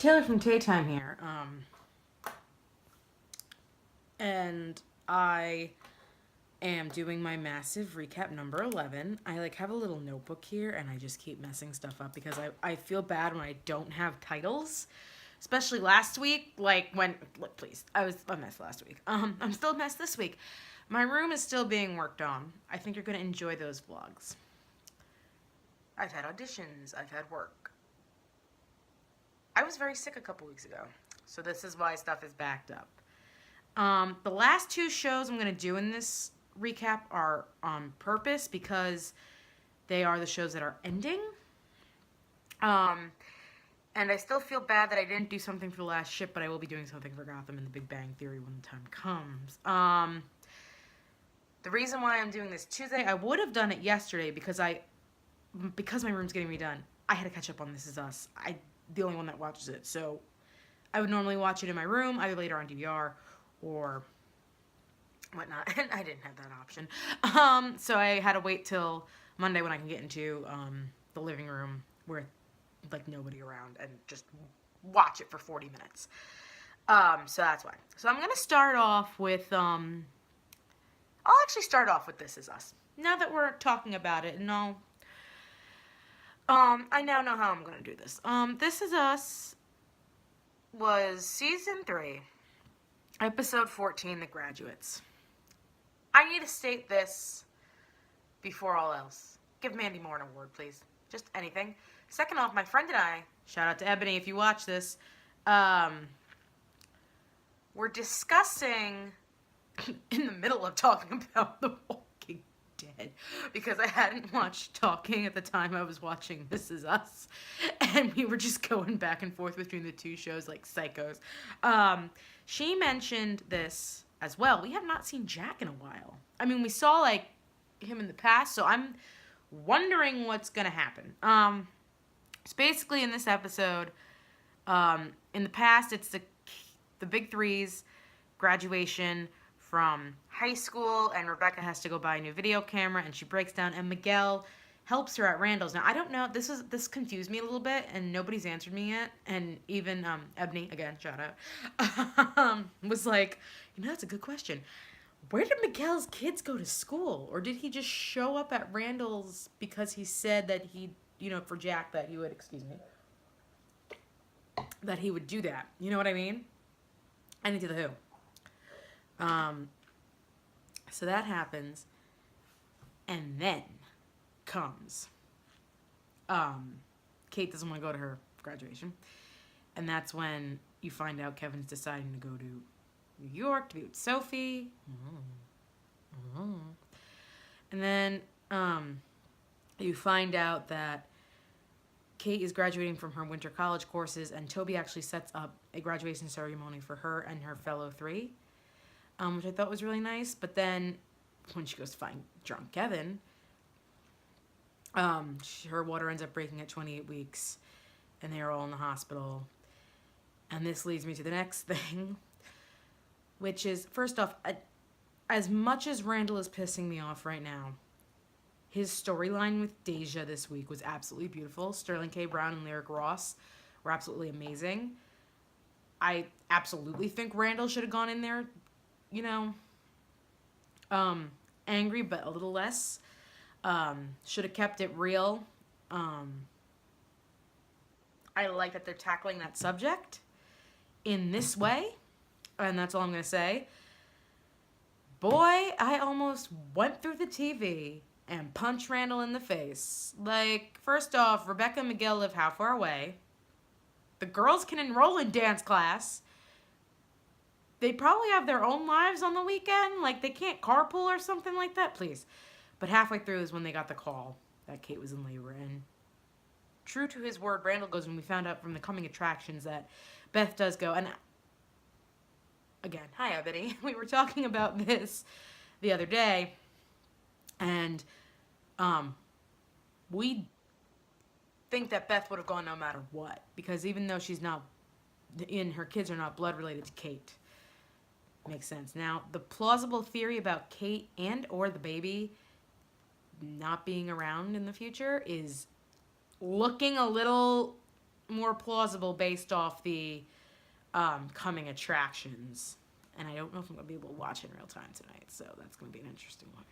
Taylor from Taytime here. And I am doing my massive recap number 11. I have a little notebook here and I just keep messing stuff up because I feel bad when I don't have titles. Especially last week, look, please, I was a mess last week. I'm still a mess this week. My room is still being worked on. I think you're going to enjoy those vlogs. I've had auditions. I've had work. I was very sick a couple weeks ago, so this is why stuff is backed up. The last two shows I'm going to do in this recap are on purpose because they are the shows that are ending. And I still feel bad that I didn't do something for the last ship, but I will be doing something for Gotham and The Big Bang Theory when the time comes. The reason why I'm doing this Tuesday, I would have done it yesterday because my room's getting redone. I had to catch up on This Is Us. The only one that watches it, so I would normally watch it in my room, either later on DVR or whatnot, and I didn't have that option. So I had to wait till Monday when I can get into the living room where nobody around and just watch it for 40 minutes. So that's why. So I'm gonna start off with I'll actually start off with This Is Us. Now that we're talking about it, and I now know how I'm gonna do this. This Is Us was season 3, episode 14, The Graduates. I need to state this before all else. Give Mandy Moore an award, please. Just anything. Second off, my friend and I, shout out to Ebony if you watch this, we're discussing in the middle of talking about The Walking Dead because I hadn't watched Talking at the time I was watching This Is Us, and we were just going back and forth between the two shows like psychos. She mentioned this as well. We have not seen Jack in a while. I mean, we saw him in the past, so I'm wondering what's gonna happen. So basically in this episode, in the past it's the big three's graduation from high school, and Rebecca has to go buy a new video camera, and she breaks down, and Miguel helps her at Randall's. Now, I don't know, this confused me a little bit, and nobody's answered me yet, and even Ebony, again, shout out, was like, that's a good question. Where did Miguel's kids go to school? Or did he just show up at Randall's because he said that he, for Jack, that he would, that he would do that. You know what I mean? I need to the who. So that happens, and then comes Kate doesn't want to go to her graduation, and that's when you find out Kevin's deciding to go to New York to be with Sophie. And then you find out that Kate is graduating from her winter college courses, and Toby actually sets up a graduation ceremony for her and her fellow 3, which I thought was really nice. But then when she goes to find drunk Kevin, her water ends up breaking at 28 weeks, and they're all in the hospital. And this leads me to the next thing, which is, first off, as much as Randall is pissing me off right now, his storyline with Deja this week was absolutely beautiful. Sterling K. Brown and Lyric Ross were absolutely amazing. I absolutely think Randall should have gone in there, angry, but a little less. Should have kept it real. I like that they're tackling that subject in this way, and that's all I'm going to say. Boy, I almost went through the TV and punched Randall in the face. First off, Rebecca and Miguel live how far away? The girls can enroll in dance class. They probably have their own lives on the weekend. They can't carpool or something like that, please. But halfway through is when they got the call that Kate was in labor. And true to his word, Randall goes, when we found out from the coming attractions that Beth does go. And again, hi, Ebony. We were talking about this the other day. And we think that Beth would have gone no matter what. Because even though her kids are not blood related to Kate. Makes sense. Now, the plausible theory about Kate and or the baby not being around in the future is looking a little more plausible based off the coming attractions. And I don't know if I'm going to be able to watch it in real time tonight, so that's going to be an interesting one.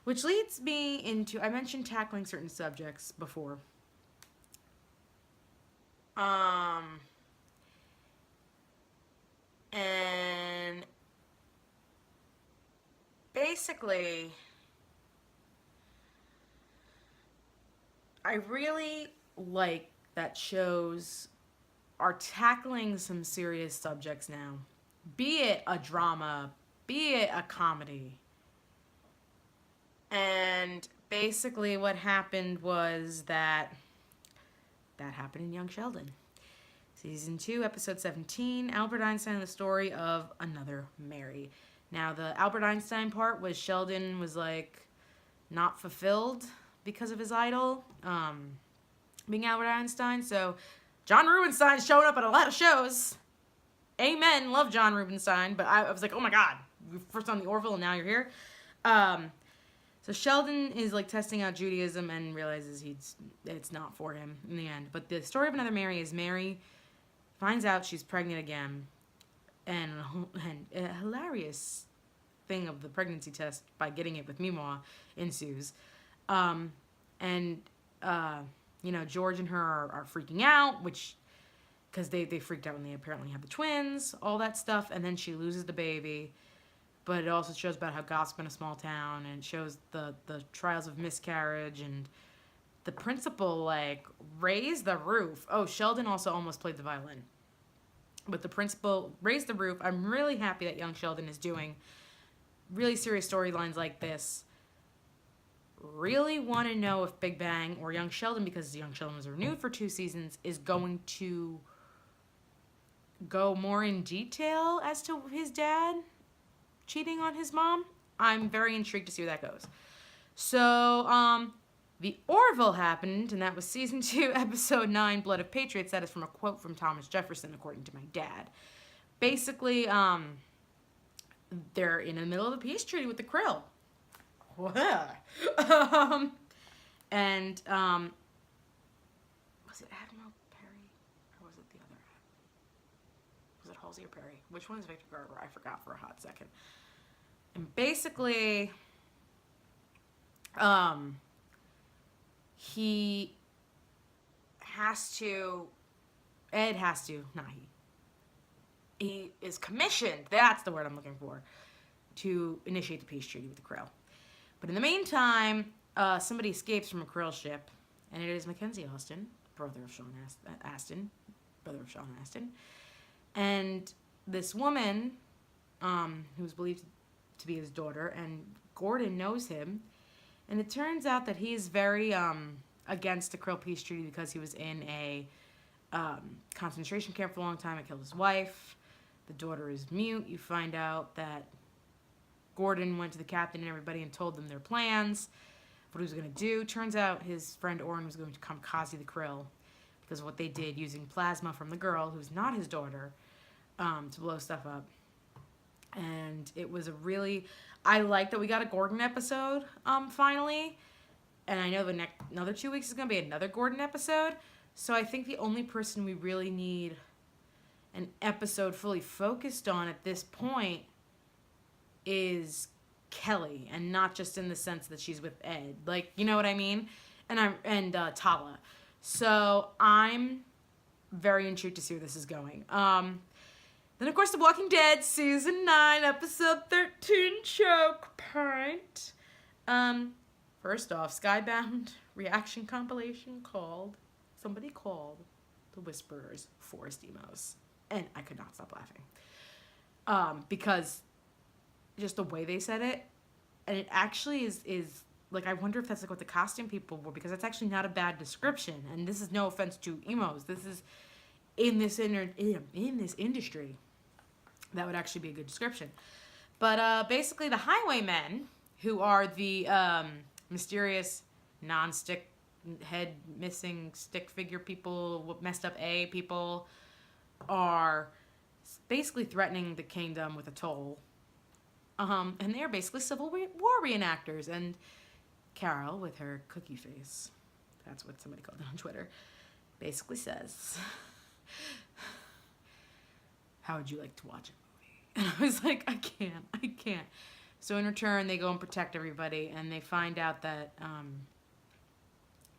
Which leads me into, I mentioned tackling certain subjects before. And basically, I really like that shows are tackling some serious subjects now. Be it a drama, be it a comedy. And basically what happened was that happened in Young Sheldon. Season 2, episode 17, Albert Einstein, the story of another Mary. Now, the Albert Einstein part was Sheldon was like not fulfilled because of his idol, being Albert Einstein. So John Rubinstein's showing up at a lot of shows. Amen. Love John Rubinstein. But I was like, oh my God, you were first on the Orville and now you're here. So Sheldon is like testing out Judaism and realizes it's not for him in the end. But the story of another Mary is Mary finds out she's pregnant again, and a hilarious thing of the pregnancy test by getting it with Mima ensues. George and her are freaking out, which because they freaked out when they apparently had the twins, all that stuff, and then she loses the baby. But it also shows about how Gotham in a small town, and it shows the trials of miscarriage, and the principal, like, raised the roof. Oh, Sheldon also almost played the violin. But the principal raised the roof. I'm really happy that Young Sheldon is doing really serious storylines like this. Really want to know if Big Bang or Young Sheldon, because Young Sheldon was renewed for 2 seasons, is going to go more in detail as to his dad cheating on his mom. I'm very intrigued to see where that goes. So, the Orville happened, and that was season 2, episode 9, Blood of Patriots. That is from a quote from Thomas Jefferson, according to my dad. Basically, they're in the middle of a peace treaty with the Krill. Was it Admiral Perry, or was it the other? Was it Halsey or Perry? Which one is Victor Garber? I forgot for a hot second. And basically, he is commissioned, that's the word I'm looking for, to initiate the peace treaty with the Krill. But in the meantime, somebody escapes from a Krill ship, and it is Mackenzie Austin, brother of Sean Astin. And this woman, who's believed to be his daughter, and Gordon knows him, and it turns out that he is very against the Krill peace treaty because he was in a concentration camp for a long time. It killed his wife. The daughter is mute. You find out that Gordon went to the captain and everybody and told them their plans, what he was going to do. Turns out his friend Oren was going to kamikaze the Krill because of what they did using plasma from the girl, who's not his daughter, to blow stuff up. And it was I like that we got a Gordon episode finally. And I know another 2 weeks is going to be another Gordon episode. So I think the only person we really need an episode fully focused on at this point is Kelly, and not just in the sense that she's with Ed. Like, you know what I mean? And Tala. So I'm very intrigued to see where this is going. Then, of course, The Walking Dead, Season 9, Episode 13, Choke Point. First off, Skybound reaction compilation somebody called The Whisperers Forest Emos. And I could not stop laughing. Because just the way they said it, and it actually is like, I wonder if that's like what the costume people were, because that's actually not a bad description. And this is no offense to emos. This is in this industry. That would actually be a good description. But basically the Highwaymen, who are the mysterious non-stick head missing stick figure people, messed up A people, are basically threatening the kingdom with a toll. And they're basically Civil War reenactors. And Carol, with her cookie face, that's what somebody called it on Twitter, basically says, how would you like to watch a movie? And I was like, I can't. So in return, they go and protect everybody, and they find out that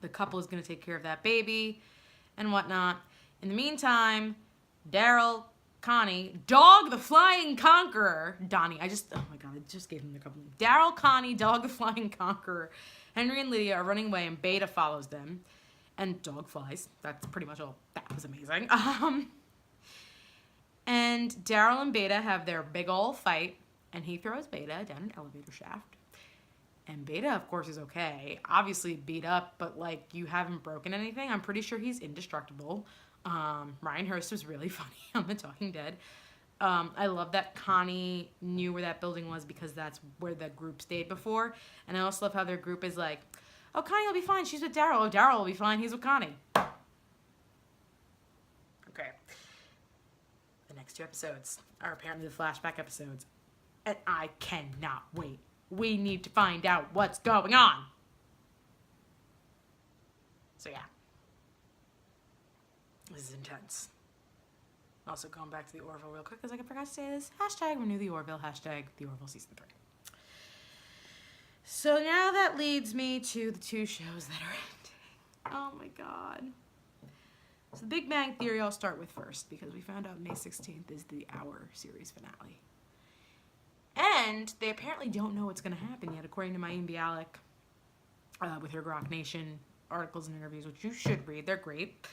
the couple is going to take care of that baby and whatnot. In the meantime, Daryl, Connie, Dog the Flying Conqueror, Donnie, I just gave him the couple names. Daryl, Connie, Dog the Flying Conqueror, Henry and Lydia are running away, and Beta follows them. And Dog flies. That's pretty much all. That was amazing. And Daryl and Beta have their big old fight, and he throws Beta down an elevator shaft. And Beta, of course, is okay. Obviously beat up, but, like, you haven't broken anything. I'm pretty sure he's indestructible. Ryan Hurst was really funny on The Talking Dead. I love that Connie knew where that building was because that's where the group stayed before. And I also love how their group is like, oh, Connie will be fine. She's with Daryl. Oh, Daryl will be fine. He's with Connie. Okay. The next 2 episodes are apparently the flashback episodes. And I cannot wait. We need to find out what's going on. So, yeah. This is intense. Also, going back to the Orville real quick, because I forgot to say this. Hashtag renew the Orville. Hashtag the Orville season 3. So now that leads me to the 2 shows that are ending. Oh my god. So the Big Bang Theory I'll start with first, because we found out May 16th is the Hour series finale. And they apparently don't know what's going to happen yet, according to Mayim Bialik, with her Grok Nation articles and interviews, which you should read. They're great.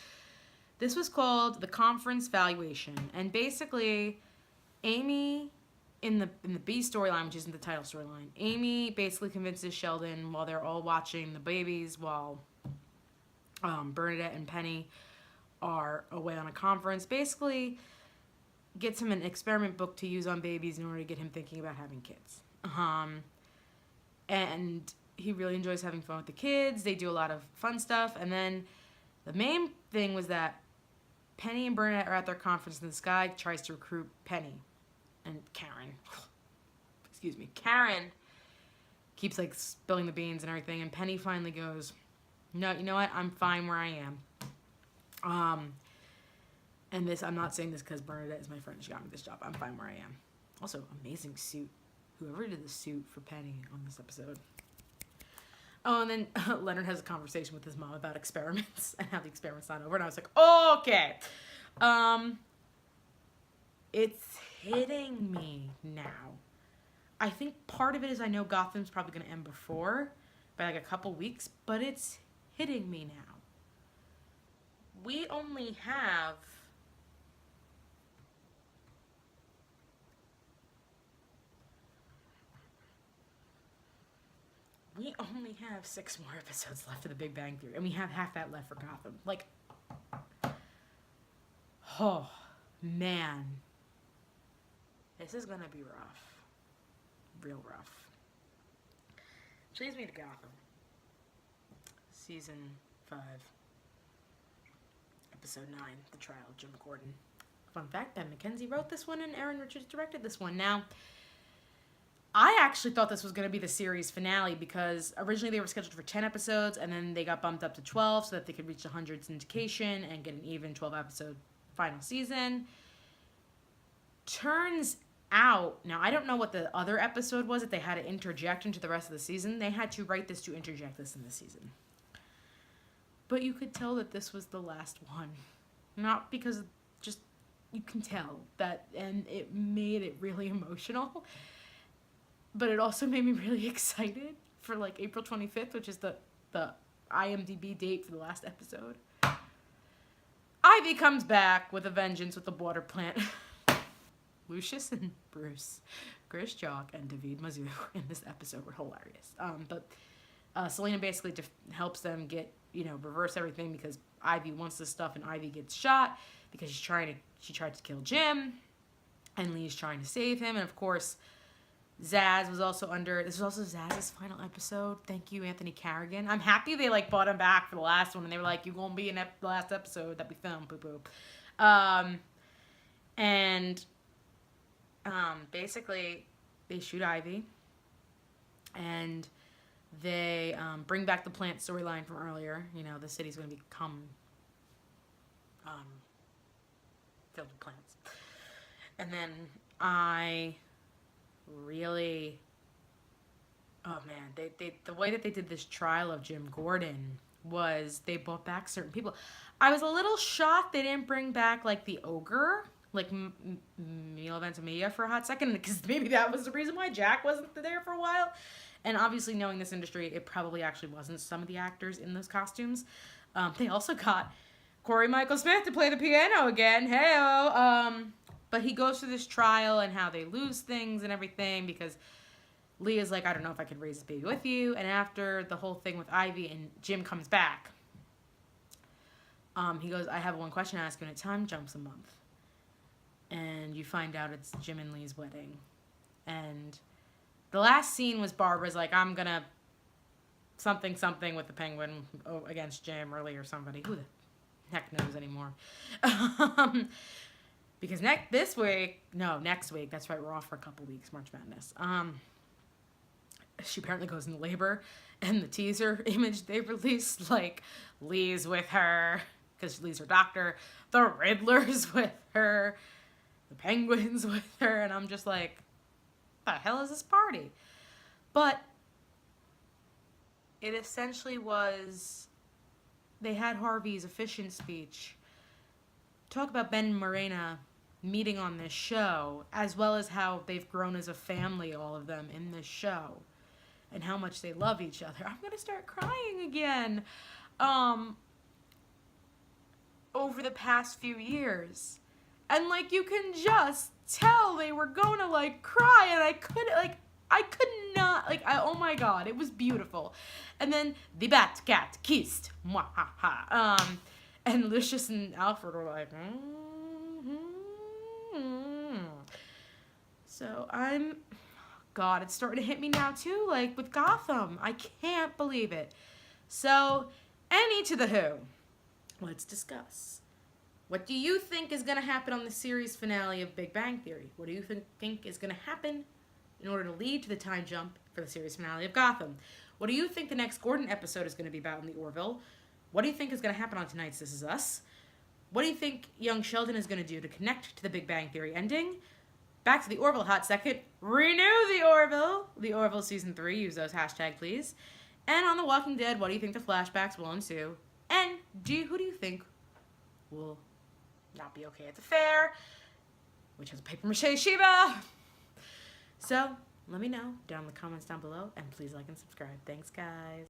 This was called The Conference Valuation. And basically, Amy, in the B storyline, which isn't the title storyline, Amy basically convinces Sheldon while they're all watching the babies, while Bernadette and Penny are away on a conference, basically gets him an experiment book to use on babies in order to get him thinking about having kids. And he really enjoys having fun with the kids. They do a lot of fun stuff. And then the main thing was that Penny and Bernadette are at their conference, and this guy tries to recruit Penny. And Karen keeps, like, spilling the beans and everything. And Penny finally goes, no, you know what? I'm fine where I am. And this, I'm not saying this because Bernadette is my friend. She got me this job. I'm fine where I am. Also, amazing suit. Whoever did the suit for Penny on this episode. Oh, and then Leonard has a conversation with his mom about experiments and how the experiment's not over. And I was like, oh, okay. It's hitting me now. I think part of it is I know Gotham's probably going to end before, by like a couple weeks, but it's hitting me now. We only have... We only have 6 more episodes left of The Big Bang Theory, and we have half that left for Gotham. Like, oh, man. This is gonna be rough. Real rough. Which leads me to Gotham. Season 5. Episode 9, The Trial of Jim Gordon. Fun fact, Ben McKenzie wrote this one and Aaron Richards directed this one. Now, I actually thought this was going to be the series finale because originally they were scheduled for 10 episodes and then they got bumped up to 12 so that they could reach 100 syndication and get an even 12-episode final season. Turns out, now I don't know what the other episode was that they had to interject into the rest of the season. They had to write this to interject this in the season. But you could tell that this was the last one. Not because, just, you can tell that, and it made it really emotional. But it also made me really excited for, like, April 25th, which is the IMDb date for the last episode. Ivy comes back with a vengeance with the water plant. Lucius and Bruce, Chris Jock, and David Mazoux in this episode were hilarious. But Selena basically helps them get, reverse everything because Ivy wants this stuff and Ivy gets shot because she tried to kill Jim. And Lee's trying to save him. And, of course... Zaz was also this was also Zaz's final episode. Thank you, Anthony Carrigan. I'm happy they, like, brought him back for the last one, and they were like, you're gonna be in the last episode that we filmed, poo-poo. Basically, they shoot Ivy, and they bring back the plant storyline from earlier. The city's gonna become um, filled with plants. And then I really, oh man, the way that they did this trial of Jim Gordon was they brought back certain people. I was a little shocked they didn't bring back like the ogre, like Milo Ventimiglia for a hot second, because maybe that was the reason why Jack wasn't there for a while. And obviously, knowing this industry, it probably actually wasn't some of the actors in those costumes. They also got Corey Michael Smith to play the piano again. Hey-o. But he goes through this trial and how they lose things and everything because Leah's like, I don't know if I can raise this baby with you. And after the whole thing with Ivy and Jim comes back, he goes, I have one question to ask you, and it time jumps a month. And you find out it's Jim and Lee's wedding. And the last scene was Barbara's like, I'm going to something with the penguin against Jim or Lee or somebody. Who the heck knows anymore? Because next week, that's right, we're off for a couple weeks, March Madness. She apparently goes into labor, and the teaser image they released, like, Lee's with her, because Lee's her doctor, the Riddler's with her, the Penguin's with her, and I'm just like, what the hell is this party? But it essentially was, they had Harvey's efficient speech, talk about Ben and Morena meeting on this show, as well as how they've grown as a family, all of them, in this show, and how much they love each other. I'm gonna start crying again. Over the past few years. And, like, you can just tell they were gonna, like, cry, and I could not, like, oh my god, it was beautiful. And then the Bat-Cat kissed. Mwahaha. And Lucius and Alfred were like, So God, it's starting to hit me now too, like with Gotham. I can't believe it. So, Annie to the Who. Let's discuss. What do you think is going to happen on the series finale of Big Bang Theory? What do you think is going to happen in order to lead to the time jump for the series finale of Gotham? What do you think the next Gordon episode is going to be about in the Orville? What do you think is going to happen on tonight's This Is Us? What do you think young Sheldon is going to do to connect to the Big Bang Theory ending? Back to the Orville hot second. Renew the Orville. The Orville Season 3. Use those hashtags, please. And on The Walking Dead, what do you think the flashbacks will ensue? And who do you think will not be okay at the fair, which has a papier-mâché Sheba? So, let me know down in the comments down below, and please like and subscribe. Thanks, guys.